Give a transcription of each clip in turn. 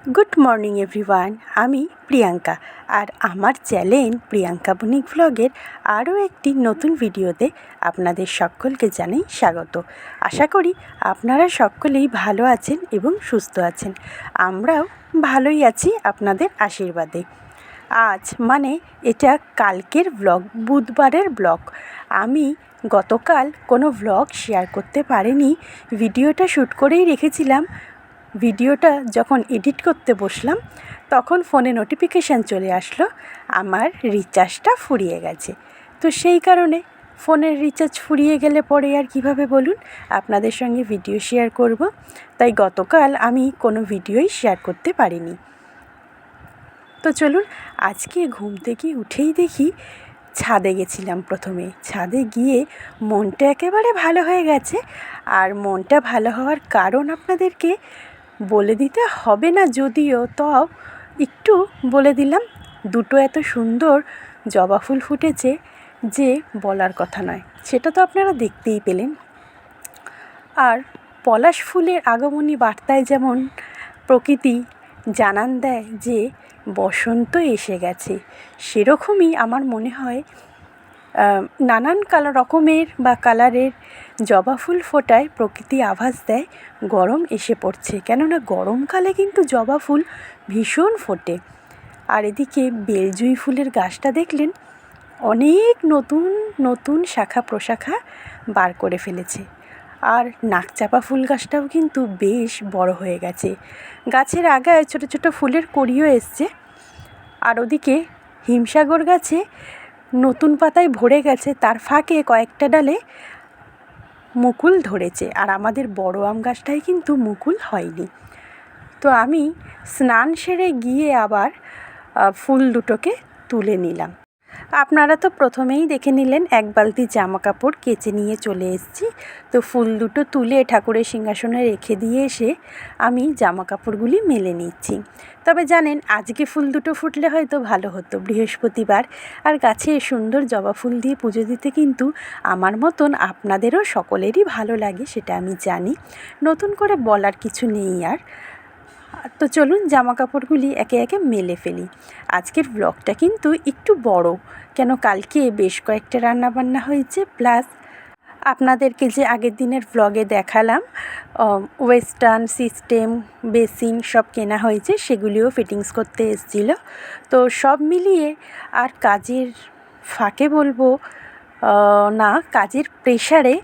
Good morning everyone, আমি প্রিয়াঙ্কা আর আমার channel Priyanka বণিক ব্লগের আরও একটি নতুন ভিডিওতে আপনাদের সকলকে জানাই স্বাগত। আশা করি আপনারা সকলেই ভালো আছেন এবং সুস্থ আছেন। আমরাও ভালোই আছি আপনাদের আশীর্বাদে। আজ মানে এটা কালকের ব্লগ, বুধবারের ব্লগ। আমি গতকাল কোনো ব্লগ শেয়ার করতে পারিনি, ভিডিওটা শ্যুট করেই রেখেছিলাম। ভিডিওটা যখন এডিট করতে বসলাম তখন ফোনে নোটিফিকেশান চলে আসলো আমার রিচার্জটা ফুরিয়ে গেছে। তো সেই কারণে ফোনের রিচার্জ ফুরিয়ে গেলে পরে আর কিভাবে বলুন আপনাদের সঙ্গে ভিডিও শেয়ার করব। তাই গতকাল আমি কোনো ভিডিওই শেয়ার করতে পারিনি। তো চলুন, আজকে ঘুম থেকে উঠেই দেখি ছাদে গেছিলাম। প্রথমে ছাদে গিয়ে মনটা একেবারে ভালো হয়ে গেছে। আর মনটা ভালো হওয়ার কারণ আপনাদেরকে বলে দিতে হবে না, যদিও তাও একটু বলে দিলাম। দুটো এত সুন্দর জবা ফুল ফুটেছে যে বলার কথা নয়, সেটা তো আপনারা দেখতেই পেলেন। আর পলাশ ফুলের আগমনী বার্তায় যেমন প্রকৃতি জানান দেয় যে বসন্ত এসে গেছে, সেরকমই আমার মনে হয় নানান রকমের বা কালারের জবা ফুল ফোটায় প্রকৃতি আভাস দেয় গরম এসে পড়ছে। কেননা গরমকালে কিন্তু জবা ফুল ভীষণ ফোটে। আর এদিকে বেলজুঁই ফুলের গাছটা দেখলেন অনেক নতুন নতুন শাখা প্রশাখা বার করে ফেলেছে। আর নাকচাপা ফুল গাছটাও কিন্তু বেশ বড় হয়ে গেছে, গাছের আগায় ছোট ছোট ফুলের কড়িও এসছে। আর ওদিকে হিমসাগর গাছে নতুন পাতায় ভরে গেছে, তার ফাঁকে কয়েকটা ডালে মুকুল ধরেছে। আর আমাদের বড় আম গাছটায় কিন্তু মুকুল হয়নি। তো আমি স্নান সেরে গিয়ে আবার ফুল দুটোকে তুলে নিলাম। আপনারা তো প্রথমেই দেখে নিলেন এক বালতি জামা কাপড় কেচে নিয়ে চলে এসেছি। তো ফুল দুটো তুলে ঠাকুরের সিংহাসনে রেখে দিয়ে এসে আমি জামা কাপড়গুলি মেলে নিচ্ছি। তবে জানেন, আজকে ফুল দুটো ফুটলে হয়তো ভালো হতো, বৃহস্পতিবার, আর গাছে সুন্দর জবা ফুল দিয়ে পুজো দিতে কিন্তু আমার মতন আপনাদেরও সকলেরই ভালো লাগে, সেটা আমি জানি, নতুন করে বলার কিছু নেই আর। তো চলুন জামা কাপড়গুলি একে একে মেলে ফেলি। আজকের ব্লগটা কিন্তু একটু বড়, কেন কালকে বেশ কয়েকটা রান্নাবান্না হয়েছে, প্লাস আপনাদেরকে যে আগের দিনের ব্লগে দেখালাম ওয়েস্টার্ন সিস্টেম বেসিন সব কেনা হয়েছে, সেগুলিও ফিটিংস করতে এসেছিলো। তো সব মিলিয়ে আর কাজের ফাঁকে বলবো না, কাজের প্রেশারে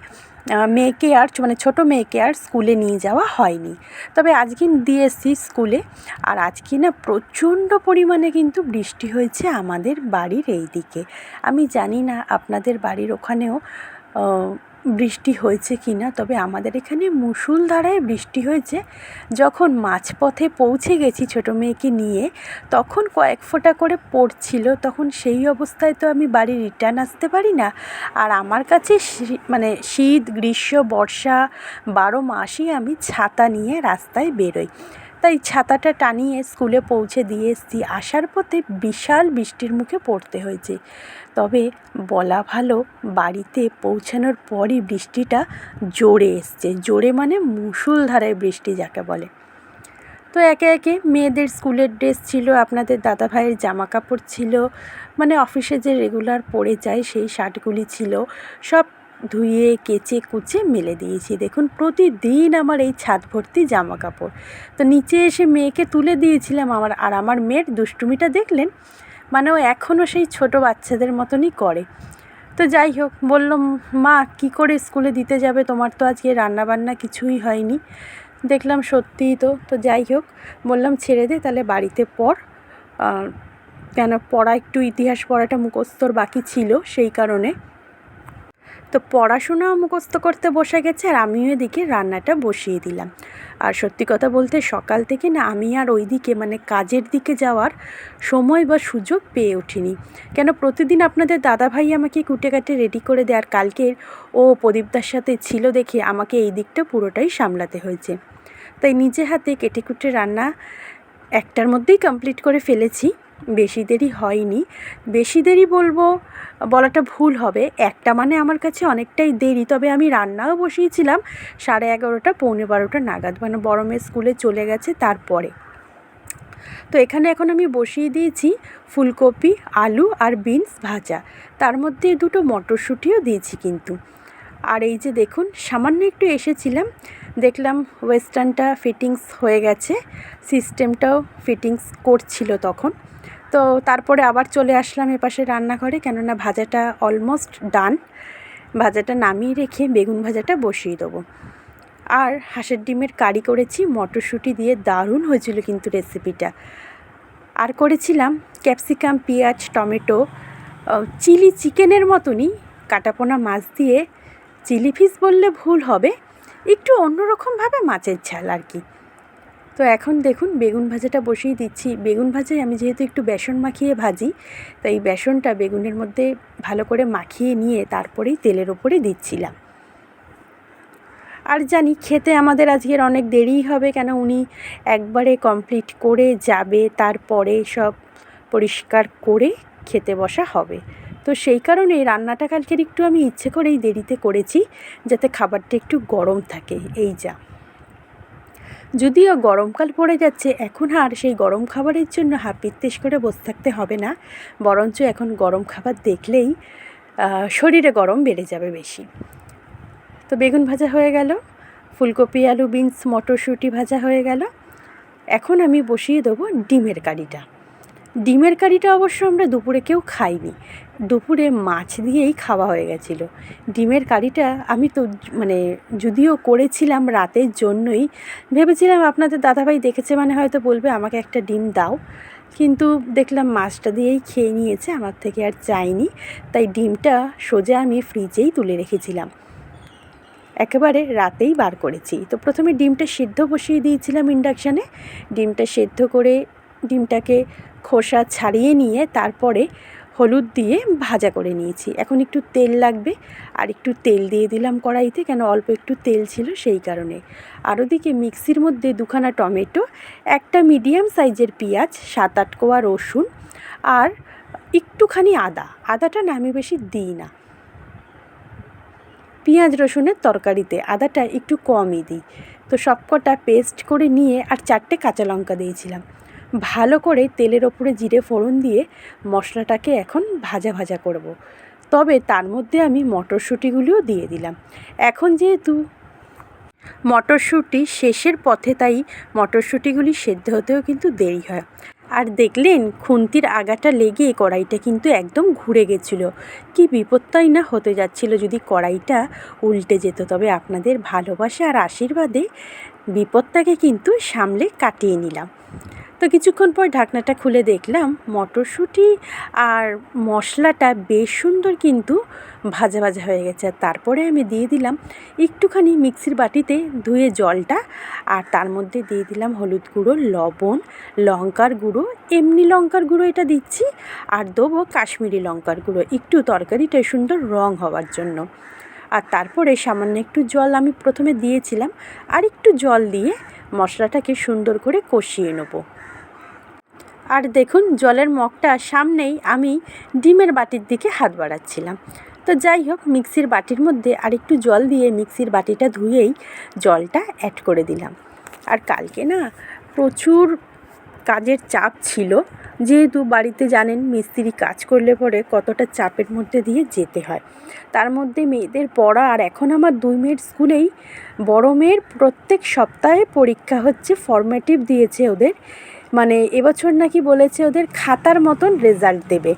মেয়েকে আর ছোটো মেয়েকে আর স্কুলে নিয়ে যাওয়া হয়নি। তবে আজকে দিয়ে এসেছি স্কুলে। আর আজকে না প্রচণ্ড পরিমাণে কিন্তু বৃষ্টি হয়েছে আমাদের বাড়ির এই দিকে। আমি জানি না আপনাদের বাড়ির ওখানেও বৃষ্টি হয়েছে কি না, তবে আমাদের এখানে মুষলধারায় বৃষ্টি হয়েছে। যখন মাঝপথে পৌঁছে গেছি ছোটো মেয়েকে নিয়ে, তখন কয়েক ফোঁটা করে পড়ছিল। তখন সেই অবস্থায় তো আমি বাড়ি রিটার্ন আসতে পারি না। আর আমার কাছে শীত গ্রীষ্ম বর্ষা 12 মাসই আমি ছাতা নিয়ে রাস্তায় বেরোই। তাই ছাতাটা টানিয়ে স্কুলে পৌঁছে দিয়ে এসেছি। আসার পথে বিশাল বৃষ্টির মুখে পড়তে হয়েছে। তবে বলা ভালো, বাড়িতে পৌঁছানোর পরই বৃষ্টিটা জোরে এসছে, জোরে মানে মুষলধারায় বৃষ্টি যাকে বলে। তো একে একে মেয়েদের স্কুলের ড্রেস ছিল, আপনাদের দাদা ভাইয়ের জামা কাপড় ছিল, মানে অফিসে যে রেগুলার পরে যায় সেই শার্টগুলি ছিল, সব ধুয়ে কেচে কুচে মেলে দিয়েছি। দেখুন প্রতিদিন আমার এই ছাদ ভর্তি জামা কাপড়। তো নিচে এসে মেয়েকে তুলে দিয়েছিলাম। আমার মেয়ের দুষ্টুমিটা দেখলেন, মানে ও এখনও সেই ছোটো বাচ্চাদের মতনই করে। তো যাই হোক, বললাম মা কী করে স্কুলে দিতে যাবে, তোমার তো আজকে রান্নাবান্না কিছুই হয়নি। দেখলাম সত্যিই তো যাই হোক, বললাম ছেড়ে দে, তাহলে বাড়িতে পড়। কেন পড়া একটু ইতিহাস পড়াটা মুখস্থর বাকি ছিল, সেই কারণে। তো পড়াশোনাও মুখস্থ করতে বসে গেছে, আর আমিও এদিকে রান্নাটা বসিয়ে দিলাম। আর সত্যি কথা বলতে সকাল থেকে না আমি আর ওই দিকে কাজের দিকে যাওয়ার সময় বা সুযোগ পেয়ে উঠিনি। কেন প্রতিদিন আপনাদের দাদাভাই আমাকে কুটে কাটে রেডি করে দেয়, আর কালকের ও প্রদীপদার সাথে ছিল দেখে আমাকে এই দিকটা পুরোটাই সামলাতে হয়েছে। তাই নিজে হাতে কেটে কুটে রান্না একটার মধ্যেই কমপ্লিট করে ফেলেছি, বেশি দেরি হয়নি। বেশি দেরি বলাটা ভুল হবে, একটা মানে আমার কাছে অনেকটাই দেরি। তবে আমি রান্নাও বসিয়েছিলাম 11:30 পৌনে 12টা নাগাদ, বড় মেয়ে স্কুলে চলে গেছে তারপরে। তো এখানে এখন আমি বসিয়ে দিয়েছি ফুলকপি, আলু আর বিনস ভাজা, তার মধ্যে দুটো মটরশুঁটিও দিয়েছি কিন্তু। আর এই যে দেখুন, সামান্য একটু এসেছিলাম, দেখলাম ওয়েস্টার্নটা ফিটিংস হয়ে গেছে, সিস্টেমটাও ফিটিংস করছিল তখন। তো তারপরে আবার চলে আসলাম এপাশে রান্নাঘরে, কেননা ভাজাটা অলমোস্ট ডান। ভাজাটা নামিয়ে রেখে বেগুন ভাজাটা বসিয়ে দেবো। আর হাঁসের ডিমের কারি করেছি মটরশুঁটি দিয়ে, দারুণ হয়েছিল কিন্তু রেসিপিটা। আর করেছিলাম ক্যাপসিকাম, পেঁয়াজ, টমেটো, চিলি চিকেনের মতনই কাটাপোনা মাছ দিয়ে, চিলি ফিশ বললে ভুল হবে, একটু অন্যরকমভাবে মাছের ঝাল আর কি। তো এখন দেখুন বেগুন ভাজাটা বসিয়ে দিচ্ছি। বেগুন ভাজায় আমি যেহেতু একটু বেসন মাখিয়ে ভাজি, তাই বেসনটা বেগুনের মধ্যে ভালো করে মাখিয়ে নিয়ে তারপরেই তেলের ওপরে দিচ্ছিলাম। আর জানি খেতে আমাদের আজকের অনেক দেরিই হবে, কেন উনি একবারে কমপ্লিট করে যাবে, তারপরে সব পরিষ্কার করে খেতে বসা হবে। তো সেই কারণে রান্নাটা কালকের একটু আমি ইচ্ছে করেই দেরিতে করেছি, যাতে খাবারটা একটু গরম থাকে। এই যা, যদিও গরমকাল পড়ে যাচ্ছে, এখন আর সেই গরম খাবারের জন্য হাপিত্তেশ করে বসে থাকতে হবে না, বরঞ্চ এখন গরম খাবার দেখলেই শরীরে গরম বেড়ে যাবে বেশি। তো বেগুন ভাজা হয়ে গেল, ফুলকপি, আলু, বিনস, মটরশুঁটি ভাজা হয়ে গেল। এখন আমি বসিয়ে দেবো ডিমের কারিটা। ডিমের কারিটা অবশ্য আমরা দুপুরে কেউ খাইনি, দুপুরে মাছ দিয়েই খাওয়া হয়ে গেছিলো। ডিমের কারিটা আমি তো যদিও করেছিলাম রাতের জন্যই, ভেবেছিলাম আপনাদের দাদাভাই দেখেছে মানে হয়তো বলবে আমাকে একটা ডিম দাও, কিন্তু দেখলাম মাছটা দিয়েই খেয়ে নিয়েছে, আমার থেকে আর চাইনি। তাই ডিমটা সোজা আমি ফ্রিজেই তুলে রেখেছিলাম, একেবারে রাতেই বার করেছি। তো প্রথমে ডিমটা সেদ্ধ বসিয়ে দিয়েছিলাম ইন্ডাকশানে। ডিমটা সেদ্ধ করে ডিমটাকে খোসা ছাড়িয়ে নিয়ে তারপরে হলুদ দিয়ে ভাজা করে নিয়েছি। এখন একটু তেল লাগবে, আর একটু তেল দিয়ে দিলাম কড়াইতে, কেন অল্প একটু তেল ছিল সেই কারণে। আর ওদিকে মিক্সির মধ্যে দুখানা টমেটো, একটা মিডিয়াম সাইজের পেঁয়াজ, 7-8 কোয়া রসুন আর একটুখানি আদাটা না আমি বেশি দিই না, পেঁয়াজ রসুনের তরকারিতে আদাটা একটু কমই দিই। তো সবকটা পেস্ট করে নিয়ে আর 4টে কাঁচা লঙ্কা দিয়েছিলাম। ভালো করে তেলের ওপরে জিরে ফোড়ন দিয়ে মশলাটাকে এখন ভাজা ভাজা করব। তবে তার মধ্যে আমি মটরশুঁটিগুলিও দিয়ে দিলাম। এখন যেহেতু মটরশুঁটি শেষের পথে, তাই মটরশুঁটিগুলি সেদ্ধ হতেও কিন্তু দেরি হয়। আর দেখলেন খুন্তির আগাটা লেগে কড়াইটা কিন্তু একদম ঘুরে গেছিলো। কি বিপত্তাই না হতে যাচ্ছিল যদি কড়াইটা উল্টে যেত। তবে আপনাদের ভালোবাসা আর আশীর্বাদে বিপদটাকে কিন্তু সামলে কাটিয়ে নিলাম। তো কিছুক্ষণ পর ঢাকনাটা খুলে দেখলাম মটরশুঁটি আর মশলাটা বেশ সুন্দর কিন্তু ভাজা ভাজা হয়ে গেছে। আর তারপরে আমি দিয়ে দিলাম একটুখানি মিক্সির বাটিতে ধুয়ে জলটা, আর তার মধ্যে দিয়ে দিলাম হলুদ গুঁড়ো, লবণ, লঙ্কার গুঁড়ো, এমনি লঙ্কার গুঁড়ো এটা দিচ্ছি, আর দেবো কাশ্মীরি লঙ্কার গুঁড়ো, একটু তরকারিটা সুন্দর রং হওয়ার জন্য। আর তারপরে সামান্য একটু জল আমি প্রথমে দিয়েছিলাম, আর একটু জল দিয়ে মশলাটাকে সুন্দর করে কষিয়ে নেবো। আর দেখুন জলের মগটা সামনেই আমি ডিমের বাটির দিকে হাত বাড়াচ্ছিলাম। তো যাই হোক, মিক্সির বাটির মধ্যে আরেকটু জল দিয়ে মিক্সির বাটিটা ধুয়েই জলটা অ্যাড করে দিলাম। আর কালকে না প্রচুর কাজের চাপ ছিল, যেহেতু বাড়িতে জানেন মিস্ত্রি কাজ করলে পরে কতটা চাপের মধ্যে দিয়ে যেতে হয়। তার মধ্যে মেয়েদের পড়া, আর এখন আমার 2 মেয়ের স্কুলেই বড় মেয়ের প্রত্যেক সপ্তাহে পরীক্ষা হচ্ছে, ফর্মেটিভ দিয়েছে ওদের, এবছর নাকি বলেছে ওদের খাতার মতন রেজাল্ট দেবে।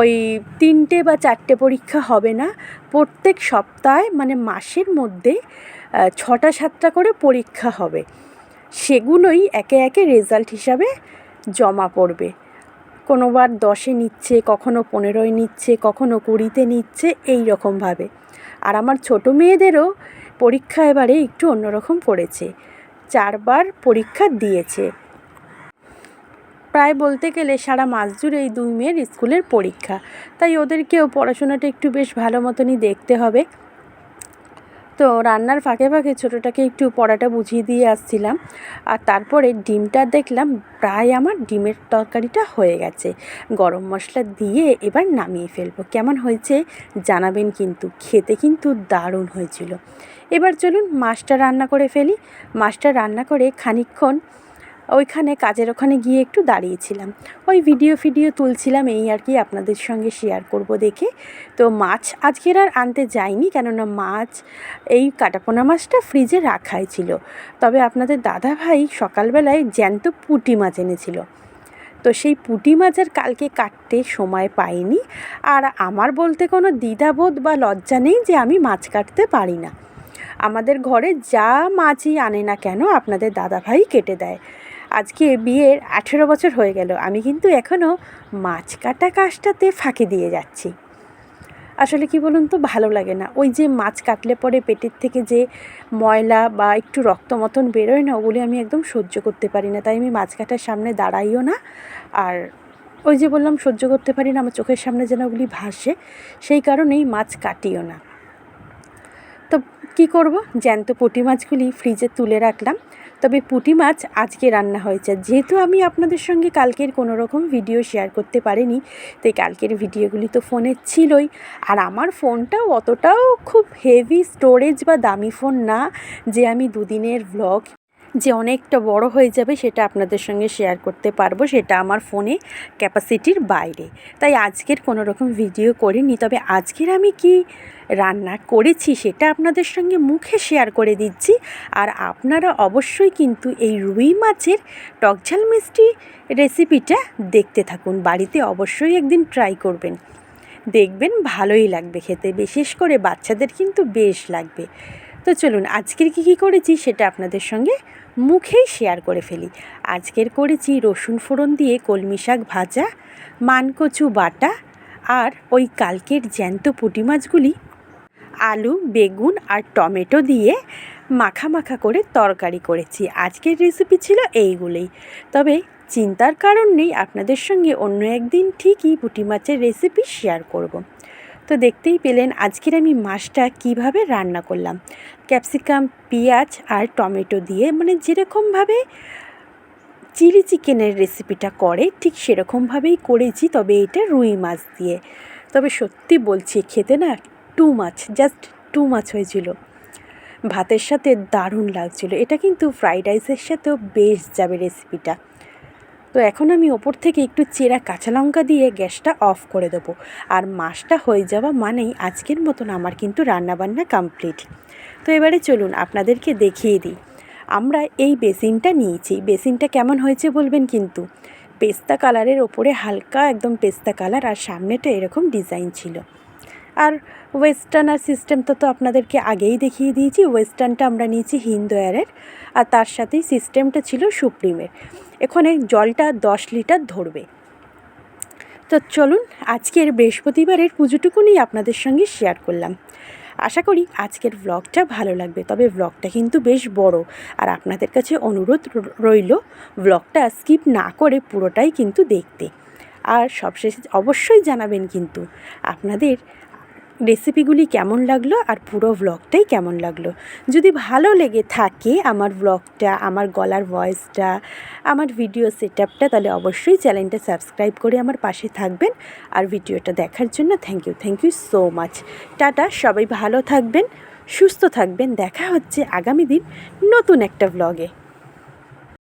ওই 3টে বা 4টে পরীক্ষা হবে না, প্রত্যেক সপ্তাহে মাসের মধ্যে 6টা-7টা করে পরীক্ষা হবে, সেগুলোই একে একে রেজাল্ট হিসাবে জমা পড়বে। কোনোবার 10-এ নিচ্ছে, কখনো 15-এ নিচ্ছে, কখনো 20-তে নিচ্ছে, এই রকমভাবে। আর আমার ছোটো মেয়েদেরও পরীক্ষা এবারে একটু অন্যরকম করেছে, 4বার পরীক্ষা দিয়েছে। প্রায় বলতে গেলে সারা মাস জুড়ে এই 2 মেয়ের স্কুলের পরীক্ষা, তাই ওদেরকেও পড়াশোনাটা একটু বেশ ভালো মতনই দেখতে হবে। তো রান্নার ফাঁকে ফাঁকে ছোটোটাকে একটু পড়াটা বুঝিয়ে দিয়ে আসছিলাম। আর তারপরে ডিমটা দেখলাম প্রায় আমার ডিমের তরকারিটা হয়ে গেছে, গরম মশলা দিয়ে এবার নামিয়ে ফেলবো। কেমন হয়েছে জানাবেন কিন্তু, খেতে কিন্তু দারুণ হয়েছিল। এবার চলুন মাছটা রান্না করে ফেলি। মাছটা রান্না করে খানিকক্ষণ ওইখানে কাজের ওখানে গিয়ে একটু দাঁড়িয়েছিলাম, ওই ভিডিও তুলছিলাম, এই আর কি আপনাদের সঙ্গে শেয়ার করব দেখে। তো মাছ আজকের আর আনতে যাইনি, কেননা মাছ এই কাটাপোনা মাছটা ফ্রিজে রাখাই ছিল। তবে আপনাদের দাদাভাই সকালবেলায় জ্যান্ত পুঁটি মাছ এনেছিল, তো সেই পুঁটি মাছ আর কালকে কাটতে সময় পাইনি। আর আমার বলতে কোনো দ্বিধাবোধ বা লজ্জা নেই যে আমি মাছ কাটতে পারি না। আমাদের ঘরে যা মাছই আনে না কেন আপনাদের দাদাভাই কেটে দেয়। আজকে বিয়ের 18 বছর হয়ে গেল, আমি কিন্তু এখনও মাছ কাটা কাজটাতে ফাঁকি দিয়ে যাচ্ছি। আসলে কি বলুন তো, ভালো লাগে না। ওই যে মাছ কাটলে পরে পেটের থেকে যে ময়লা বা একটু রক্ত মতন বেরোয় না, ওগুলি আমি একদম সহ্য করতে পারি না। তাই আমি মাছ কাটার সামনে দাঁড়াইও না। আর ওই যে বললাম, সহ্য করতে পারি না, আমার চোখের সামনে যেন ওগুলি ভাসে, সেই কারণেই মাছ কাটিও না। তো কী করব, জ্যান্ত পুঁটি মাছগুলি ফ্রিজে তুলে রাখলাম। তবে পুঁটি মাছ আজকে রান্না হয়েছে, যেহেতু আমি আপনাদের সঙ্গে কালকের কোনো রকম ভিডিও শেয়ার করতে পারিনি, তাই কালকের ভিডিওগুলি তো ফোনে ছিলই। আর আমার ফোনটাও অতটাও খুব হেভি স্টোরেজ বা দামি ফোন না যে আমি দুদিনের ভ্লগ যে অনেকটা বড় হয়ে যাবে সেটা আপনাদের সঙ্গে শেয়ার করতে পারবো, সেটা আমার ফোনে ক্যাপাসিটির বাইরে। তাই আজকের কোনো রকম ভিডিও করিনি। তবে আজকের আমি কি রান্না করেছি সেটা আপনাদের সঙ্গে মুখে শেয়ার করে দিচ্ছি। আর আপনারা অবশ্যই কিন্তু এই রুই মাছের টকঝাল মিষ্টি রেসিপিটা দেখতে থাকুন, বাড়িতে অবশ্যই একদিন ট্রাই করবেন, দেখবেন ভালোই লাগবে খেতে, বিশেষ করে বাচ্চাদের কিন্তু বেশ লাগবে। তো চলুন আজকের কী করেছি সেটা আপনাদের সঙ্গে মুখেই শেয়ার করে ফেলি। আজকের করেছি রসুন ফোড়ন দিয়ে কলমি শাক ভাজা, মানকচু বাটা, আর ওই কালকের জ্যান্ত পুঁটি মাছগুলি আলু, বেগুন আর টমেটো দিয়ে মাখা মাখা করে তরকারি করেছি। আজকের রেসিপি ছিল এইগুলোই। তবে চিন্তার কারণ নেই, আপনাদের সঙ্গে অন্য একদিন ঠিকই পুঁটি মাছের রেসিপি শেয়ার করব। তো দেখতেই পেলেন আজকের আমি মাছটা কিভাবে রান্না করলাম। ক্যাপসিকাম, পেঁয়াজ আর টমেটো দিয়ে, মানে যেরকমভাবে চিলি চিকেনের রেসিপিটা করে ঠিক সেরকমভাবেই করেছি, তবে এটা রুই মাছ দিয়ে। তবে সত্যি বলছি, খেতে না জাস্ট টু মাছ হয়েছিল। ভাতের সাথে দারুণ লাগছিল। এটা কিন্তু ফ্রাইড রাইসের সাথেও বেশ যাবে রেসিপিটা। তো এখন আমি ওপর থেকে একটু চেরা কাঁচা লঙ্কা দিয়ে গ্যাসটা অফ করে দেবো। আর মাছটা হয়ে যাওয়া মানেই আজকের মতন আমার কিন্তু রান্নাবান্না কমপ্লিট। তো এবারে চলুন আপনাদেরকে দেখিয়ে দিই। আমরা এই বেসিনটা নিয়েছি, বেসিনটা কেমন হয়েছে বলবেন কিন্তু। পেস্তা কালারের ওপরে হালকা একদম পেস্তা কালার, আর সামনেটা এরকম ডিজাইন ছিল। আর ওয়েস্টার্ন আর সিস্টেমটা তো আপনাদেরকে আগেই দেখিয়ে দিয়েছি। ওয়েস্টার্নটা আমরা নিয়েছি হিন্দওয়্যারের, আর তার সাথেই সিস্টেমটা ছিল সুপ্রিমের। এখানে জলটা 10 লিটার ধরবে। তো চলুন আজকের বৃহস্পতিবারের পুজোটুকুনি আপনাদের সঙ্গে শেয়ার করলাম। আশা করি আজকের ব্লগটা ভালো লাগবে। তবে ব্লগটা কিন্তু বেশ বড়, আর আপনাদের কাছে অনুরোধ রইল ব্লগটা স্কিপ না করে পুরোটাই কিন্তু দেখতে। আর সবশেষে অবশ্যই জানাবেন কিন্তু আপনাদের রেসিপিগুলি কেমন লাগলো আর পুরো ব্লগটাই কেমন লাগলো। যদি ভালো লেগে থাকে আমার ব্লগটা, আমার গলার ভয়েসটা, আমার ভিডিও সেটআপটা, তাহলে অবশ্যই চ্যানেলটা সাবস্ক্রাইব করে আমার পাশে থাকবেন। আর ভিডিওটা দেখার জন্য thank you so much. Tata, সবাই ভালো থাকবেন, সুস্থ থাকবেন। দেখা হচ্ছে আগামী দিন নতুন একটা ব্লগে।